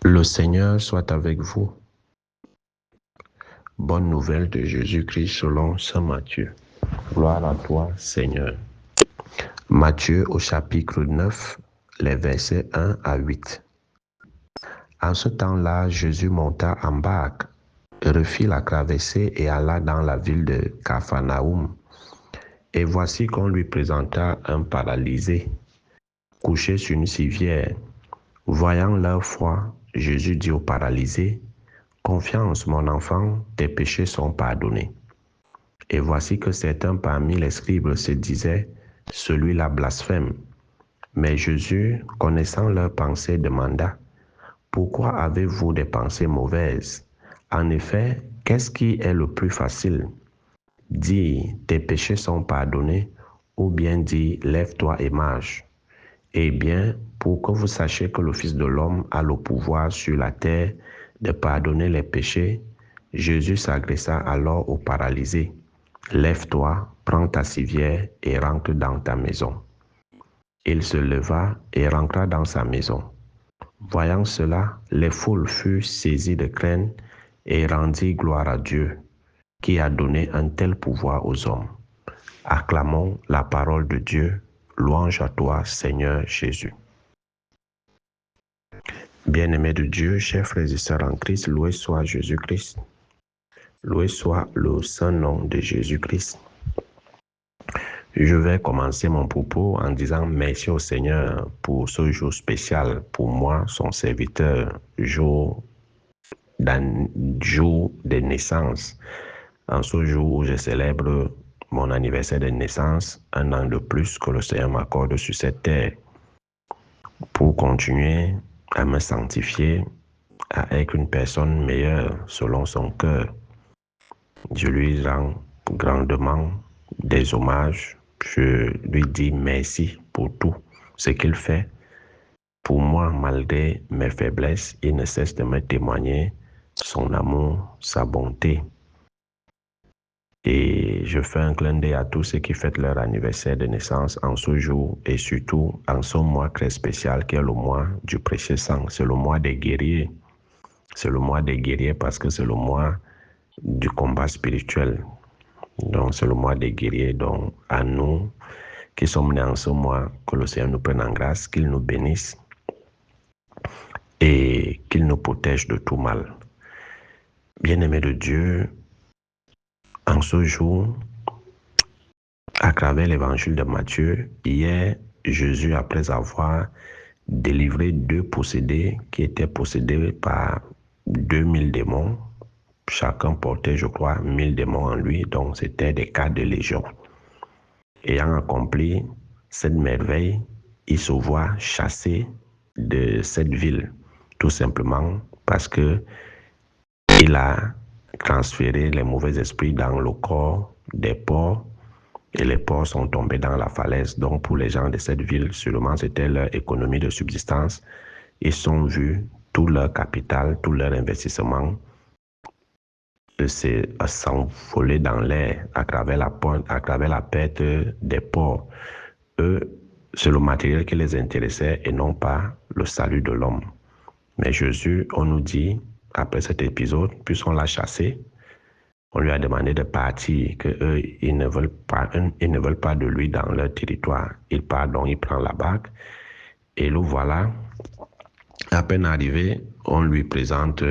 Le Seigneur soit avec vous. Bonne nouvelle de Jésus-Christ selon saint Matthieu. Gloire à toi, Seigneur. Matthieu au chapitre 9, les versets 1 à 8. En ce temps-là, Jésus monta en barque, refit la traversée et alla dans la ville de Capharnaüm. Et voici qu'on lui présenta un paralysé, couché sur une civière. Voyant leur foi, Jésus dit au paralysé, « Confiance, mon enfant, tes péchés sont pardonnés. » Et voici que certains parmi les scribes se disaient, « Celui-là blasphème. » Mais Jésus, connaissant leurs pensées, demanda, « Pourquoi avez-vous des pensées mauvaises? En effet, qu'est-ce qui est le plus facile? Dire, tes péchés sont pardonnés, ou bien dire, lève-toi et marche. Eh bien, pour que vous sachiez que le Fils de l'homme a le pouvoir sur la terre de pardonner les péchés, Jésus s'adressa alors au paralysé. Lève-toi, prends ta civière et rentre dans ta maison. Il se leva et rentra dans sa maison. Voyant cela, les foules furent saisies de crainte et rendirent gloire à Dieu, qui a donné un tel pouvoir aux hommes. Acclamons la parole de Dieu. Louange à toi, Seigneur Jésus. Bien-aimés de Dieu, chers frères et sœurs en Christ, loué soit Jésus-Christ. Loué soit le saint nom de Jésus-Christ. Je vais commencer mon propos en disant merci au Seigneur pour ce jour spécial pour moi, son serviteur, jour de naissance. En ce jour où je célèbre mon anniversaire de naissance, un an de plus que le Seigneur m'accorde sur cette terre pour continuer à me sanctifier, à être une personne meilleure selon son cœur. Je lui rends grandement des hommages. Je lui dis merci pour tout ce qu'il fait. Pour moi, malgré mes faiblesses, il ne cesse de me témoigner son amour, sa bonté. Et je fais un clin d'œil à tous ceux qui fêtent leur anniversaire de naissance en ce jour et surtout en ce mois très spécial qui est le mois du précieux sang. C'est le mois des guerriers. C'est le mois des guerriers parce que c'est le mois du combat spirituel. Donc, c'est le mois des guerriers. Donc, à nous qui sommes nés en ce mois, que le Seigneur nous prenne en grâce, qu'il nous bénisse et qu'il nous protège de tout mal. Bien-aimés de Dieu, en ce jour, à travers l'évangile de Matthieu, hier, Jésus, après avoir délivré 2 possédés qui étaient possédés par 2000 démons, chacun portait, je crois, 1000 démons en lui, donc c'était des cas de légion. Ayant accompli cette merveille, il se voit chassé de cette ville, tout simplement parce que il a transféré les mauvais esprits dans le corps des porcs et les porcs sont tombés dans la falaise. Donc pour les gens de cette ville, sûrement c'était leur économie de subsistance. Ils ont vu tout leur capital, tout leur investissement s'envoler dans l'air à travers la perte des porcs. Eux, c'est le matériel qui les intéressait et non pas le salut de l'homme. Mais Jésus, on nous dit, après cet épisode, puisqu'on l'a chassé, on lui a demandé de partir, qu'eux, ils ne veulent pas de lui dans leur territoire. Il part donc, il prend la barque et le voilà. À peine arrivé, on lui présente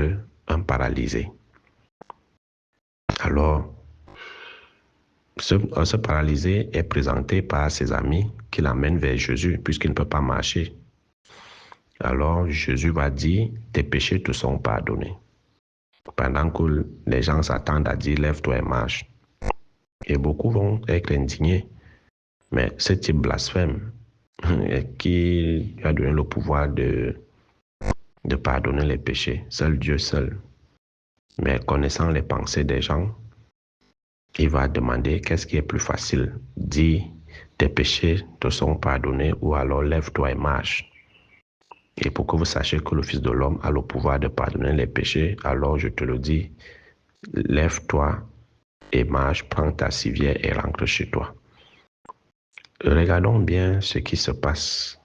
un paralysé. Alors, ce paralysé est présenté par ses amis qui l'amènent vers Jésus puisqu'il ne peut pas marcher. Alors Jésus va dire, tes péchés te sont pardonnés. Pendant que les gens s'attendent à dire, lève-toi et marche. Et beaucoup vont être indignés. Mais ce type blasphème qui a donné le pouvoir de pardonner les péchés, seul Dieu seul. Mais connaissant les pensées des gens, il va demander qu'est-ce qui est plus facile. Dis, tes péchés te sont pardonnés ou alors lève-toi et marche. Et pour que vous sachiez que le Fils de l'homme a le pouvoir de pardonner les péchés, alors je te le dis, lève-toi et marche, prends ta civière et rentre chez toi. Regardons bien ce qui se passe.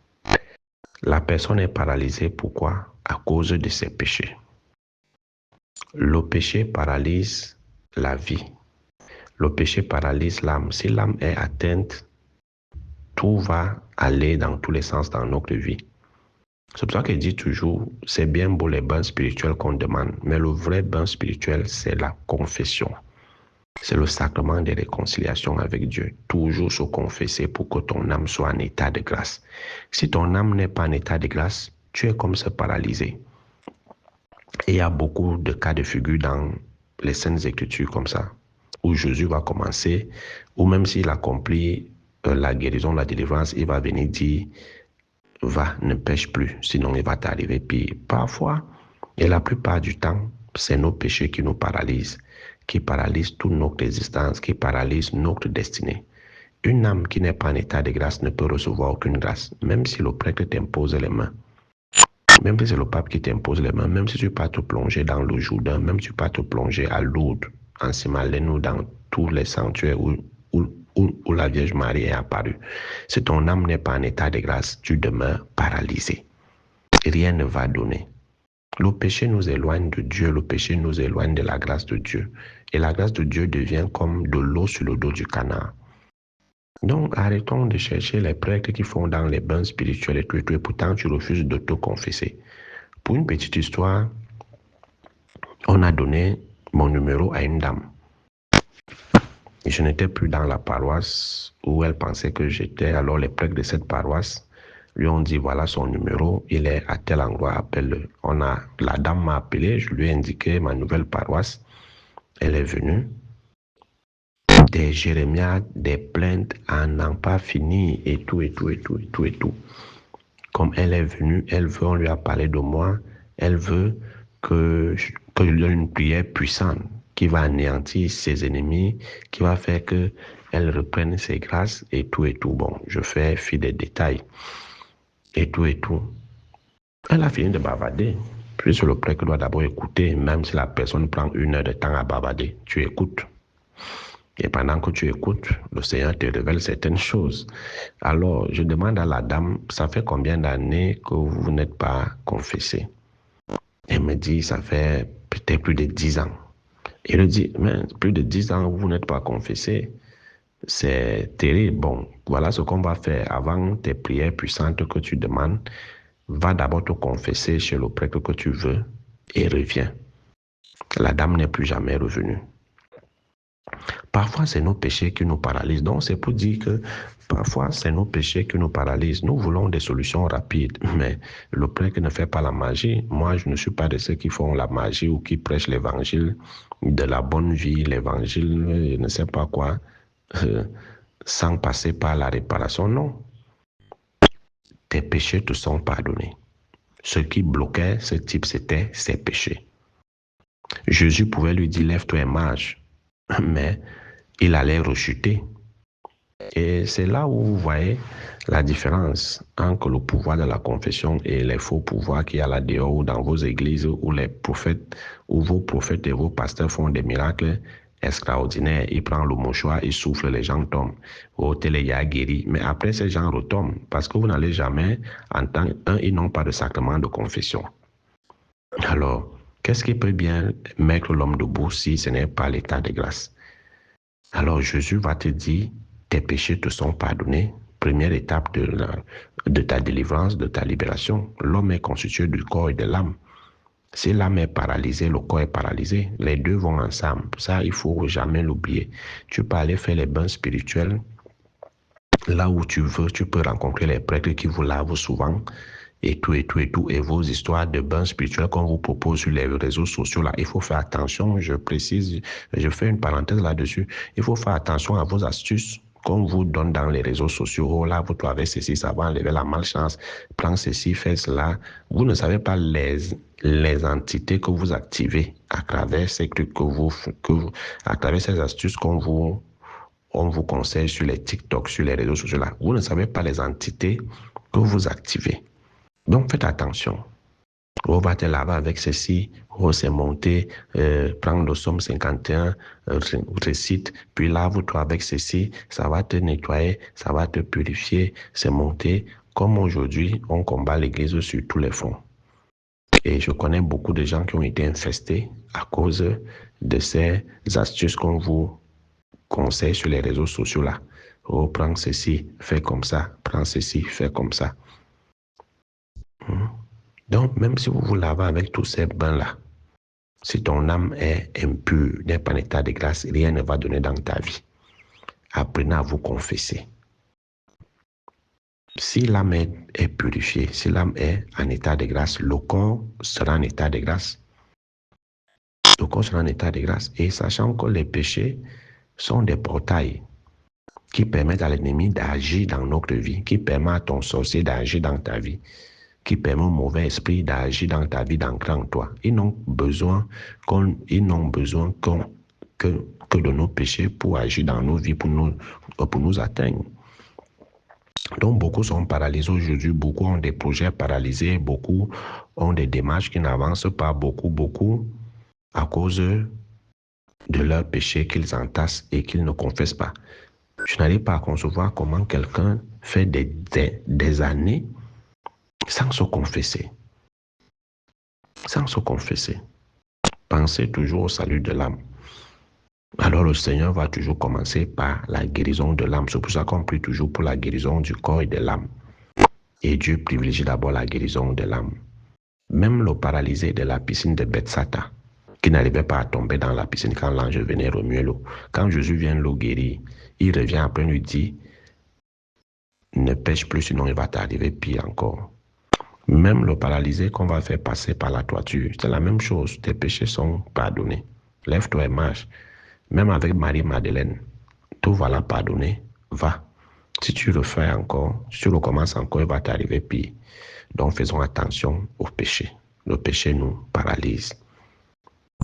La personne est paralysée. Pourquoi? À cause de ses péchés. Le péché paralyse la vie. Le péché paralyse l'âme. Si l'âme est atteinte, tout va aller dans tous les sens dans notre vie. C'est pour ça qu'il dit toujours, c'est bien beau les bains spirituels qu'on demande, mais le vrai bain spirituel, c'est la confession. C'est le sacrement de réconciliation avec Dieu. Toujours se confesser pour que ton âme soit en état de grâce. Si ton âme n'est pas en état de grâce, tu es comme se paralyser. Et il y a beaucoup de cas de figure dans les Saintes Écritures comme ça, où Jésus va commencer, ou même s'il accomplit la guérison, la délivrance, il va venir dire, va, ne pêche plus, sinon il va t'arriver pire. Parfois, et la plupart du temps, c'est nos péchés qui nous paralysent, qui paralysent toute notre existence, qui paralysent notre destinée. Une âme qui n'est pas en état de grâce ne peut recevoir aucune grâce, même si le prêtre t'impose les mains. Même si c'est le pape qui t'impose les mains, même si tu peux te plonger dans le Jourdain, même si tu peux te plonger à Lourdes, en Simalène ou dans tous les sanctuaires où la Vierge Marie est apparue. Si ton âme n'est pas en état de grâce, tu demeures paralysé. Rien ne va donner. Le péché nous éloigne de Dieu, le péché nous éloigne de la grâce de Dieu. Et la grâce de Dieu devient comme de l'eau sur le dos du canard. Donc, arrêtons de chercher les prêtres qui font dans les bains spirituels et tout, et pourtant tu refuses de te confesser. Pour une petite histoire, on a donné mon numéro à une dame. Et je n'étais plus dans la paroisse où elle pensait que j'étais. Alors les prêtres de cette paroisse lui ont dit, voilà son numéro, il est à tel endroit, appelle-le. La dame m'a appelé, je lui ai indiqué ma nouvelle paroisse. Elle est venue. Des jérémiades, des plaintes à n'en pas finir et tout. Comme elle est venue, on lui a parlé de moi, elle veut que je lui donne une prière puissante qui va anéantir ses ennemis, qui va faire qu'elle reprenne ses grâces et tout. Bon, je fais fi des détails et tout. Elle a fini de bavarder. Puis c'est le prêtre qui doit d'abord écouter, même si la personne prend 1 heure de temps à bavarder. Tu écoutes. Et pendant que tu écoutes, le Seigneur te révèle certaines choses. Alors, je demande à la dame, ça fait combien d'années que vous n'êtes pas confessé? Elle me dit, ça fait peut-être plus de 10 ans. Et elle dit, mais plus de 10 ans, vous n'êtes pas confessé. C'est terrible. Bon, voilà ce qu'on va faire. Avant tes prières puissantes que tu demandes, va d'abord te confesser chez le prêtre que tu veux et reviens. La dame n'est plus jamais revenue. Parfois, c'est nos péchés qui nous paralysent. Donc, c'est pour dire que parfois, c'est nos péchés qui nous paralysent. Nous voulons des solutions rapides, mais le prêtre ne fait pas la magie. Moi, je ne suis pas de ceux qui font la magie ou qui prêchent l'évangile de la bonne vie, l'évangile, je ne sais pas quoi, sans passer par la réparation. Non. Tes péchés te sont pardonnés. Ce qui bloquait ce type, c'était ses péchés. Jésus pouvait lui dire, lève-toi et marche. Mais il allait rechuter. Et c'est là où vous voyez la différence entre le pouvoir de la confession et les faux pouvoirs qu'il y a là-dehors ou dans vos églises où les prophètes, où vos prophètes et vos pasteurs font des miracles extraordinaires. Ils prennent le mouchoir, ils soufflent, les gens tombent. Au télé, il y a guéri. Mais après, ces gens retombent parce que vous n'allez jamais entendre, ils n'ont pas de sacrement de confession. Alors, qu'est-ce qui peut bien mettre l'homme debout si ce n'est pas l'état de grâce? Alors Jésus va te dire, tes péchés te sont pardonnés. Première étape de ta délivrance, de ta libération. L'homme est constitué du corps et de l'âme. Si l'âme est paralysée, le corps est paralysé. Les deux vont ensemble. Ça, il faut jamais l'oublier. Tu peux aller faire les bains spirituels là où tu veux. Tu peux rencontrer les prêtres qui vous lavent souvent. Et tout. Et vos histoires de bains spirituels qu'on vous propose sur les réseaux sociaux, là, il faut faire attention, je précise, je fais une parenthèse là-dessus. Il faut faire attention à vos astuces qu'on vous donne dans les réseaux sociaux. Oh là, vous trouvez ceci, ça va enlever la malchance. Prends ceci, fais cela. Vous ne savez pas les entités que vous activez à travers ces trucs à travers ces astuces on vous conseille sur les TikTok, sur les réseaux sociaux là. Vous ne savez pas les entités que vous activez. Donc, faites attention. On va te laver avec ceci, on s'est monté, prends le somme 51, récite, puis lave-toi avec ceci, ça va te nettoyer, ça va te purifier, c'est monté, Comme aujourd'hui, on combat l'Église sur tous les fronts. Et je connais beaucoup de gens qui ont été infestés à cause de ces astuces qu'on vous conseille sur les réseaux sociaux là. Oh, prends ceci, fais comme ça, prends ceci, fais comme ça. Donc, même si vous vous lavez avec tous ces bains-là, si ton âme est impure, n'est pas en état de grâce, rien ne va donner dans ta vie. Apprenez à vous confesser. Si l'âme est purifiée, si l'âme est en état de grâce, le corps sera en état de grâce. Le corps sera en état de grâce. Et sachant que les péchés sont des portails qui permettent à l'ennemi d'agir dans notre vie, qui permettent à ton sorcier d'agir dans ta vie, qui permettent au mauvais esprit d'agir dans ta vie, d'ancrer en toi. Ils n'ont besoin que de nos péchés pour agir dans nos vies, pour nous atteindre. Donc, beaucoup sont paralysés aujourd'hui, beaucoup ont des projets paralysés, beaucoup ont des démarches qui n'avancent pas, beaucoup, à cause de leurs péchés qu'ils entassent et qu'ils ne confessent pas. Je n'arrive pas à concevoir comment quelqu'un fait des années sans se confesser. Sans se confesser. Pensez toujours au salut de l'âme. Alors le Seigneur va toujours commencer par la guérison de l'âme. C'est pour ça qu'on prie toujours pour la guérison du corps et de l'âme. Et Dieu privilégie d'abord la guérison de l'âme. Même le paralysé de la piscine de Bethsata, qui n'arrivait pas à tomber dans la piscine quand l'ange venait remuer l'eau. Quand Jésus vient l'eau guérir, il revient après lui dit, ne pêche plus, sinon il va t'arriver pire encore. Même le paralysé qu'on va faire passer par la toiture, c'est la même chose. Tes péchés sont pardonnés. Lève-toi et marche. Même avec Marie-Madeleine, tout va la pardonner. Va. Si tu le fais encore, si tu recommences encore, il va t'arriver pire. Donc faisons attention au péché. Le péché nous paralyse.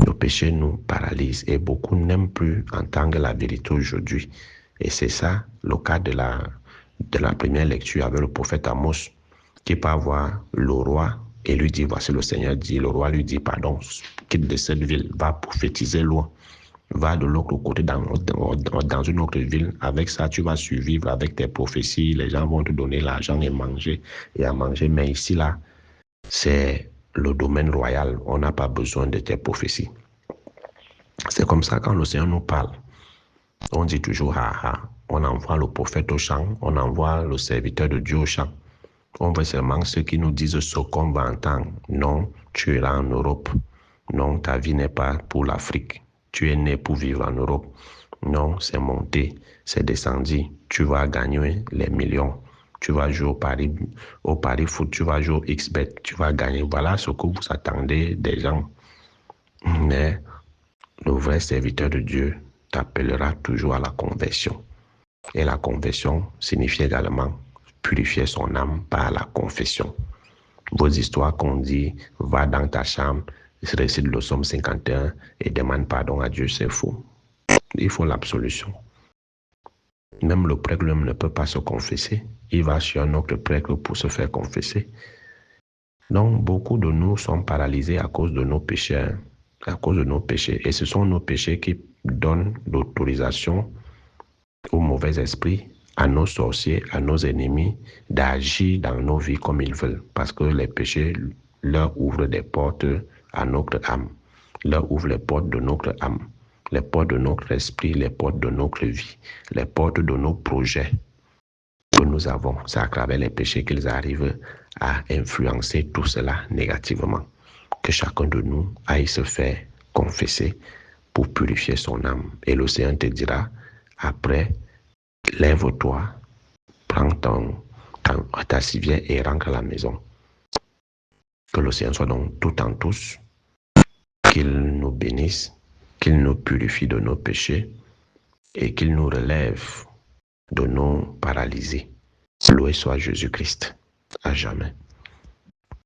Le péché nous paralyse et beaucoup n'aiment plus entendre la vérité aujourd'hui. Et c'est ça le cas de la première lecture avec le prophète Amos, qui part voir le roi et lui dit, voici le Seigneur dit, le roi lui dit, pardon, quitte de cette ville, va prophétiser loin, va de l'autre côté dans une autre ville, avec ça tu vas survivre avec tes prophéties, les gens vont te donner l'argent et à manger, mais ici là, c'est le domaine royal, on n'a pas besoin de tes prophéties. C'est comme ça quand le Seigneur nous parle, on dit toujours, on envoie le prophète au champ, on envoie le serviteur de Dieu au champ. On veut seulement ceux qui nous disent ce qu'on va entendre. Non, tu iras en Europe. Non, ta vie n'est pas pour l'Afrique. Tu es né pour vivre en Europe. Non, c'est monté, c'est descendu. Tu vas gagner les millions. Tu vas jouer au pari foot, tu vas jouer au XBet, tu vas gagner. Voilà ce que vous attendez des gens. Mais le vrai serviteur de Dieu t'appellera toujours à la conversion. Et la conversion signifie également purifier son âme par la confession. Vos histoires qu'on dit, va dans ta chambre, récite le psaume 51 et demande pardon à Dieu, c'est faux. Il faut l'absolution. Même le prêtre ne peut pas se confesser. Il va chez un autre prêtre pour se faire confesser. Donc, beaucoup de nous sont paralysés à cause de nos péchés. À cause de nos péchés. Et ce sont nos péchés qui donnent l'autorisation aux mauvais esprits, à nos sorciers, à nos ennemis, d'agir dans nos vies comme ils veulent. Parce que les péchés leur ouvrent des portes à notre âme, leur ouvrent les portes de notre âme, les portes de notre esprit, les portes de notre vie, les portes de nos projets que nous avons. C'est à travers les péchés qu'ils arrivent à influencer tout cela négativement. Que chacun de nous aille se faire confesser pour purifier son âme. Et l'océan te dira, après, lève-toi, prends ta civière et rentre à la maison. Que l'océan soit donc tout en tous, qu'il nous bénisse, qu'il nous purifie de nos péchés et qu'il nous relève de nos paralysés. Loué soit Jésus-Christ, à jamais.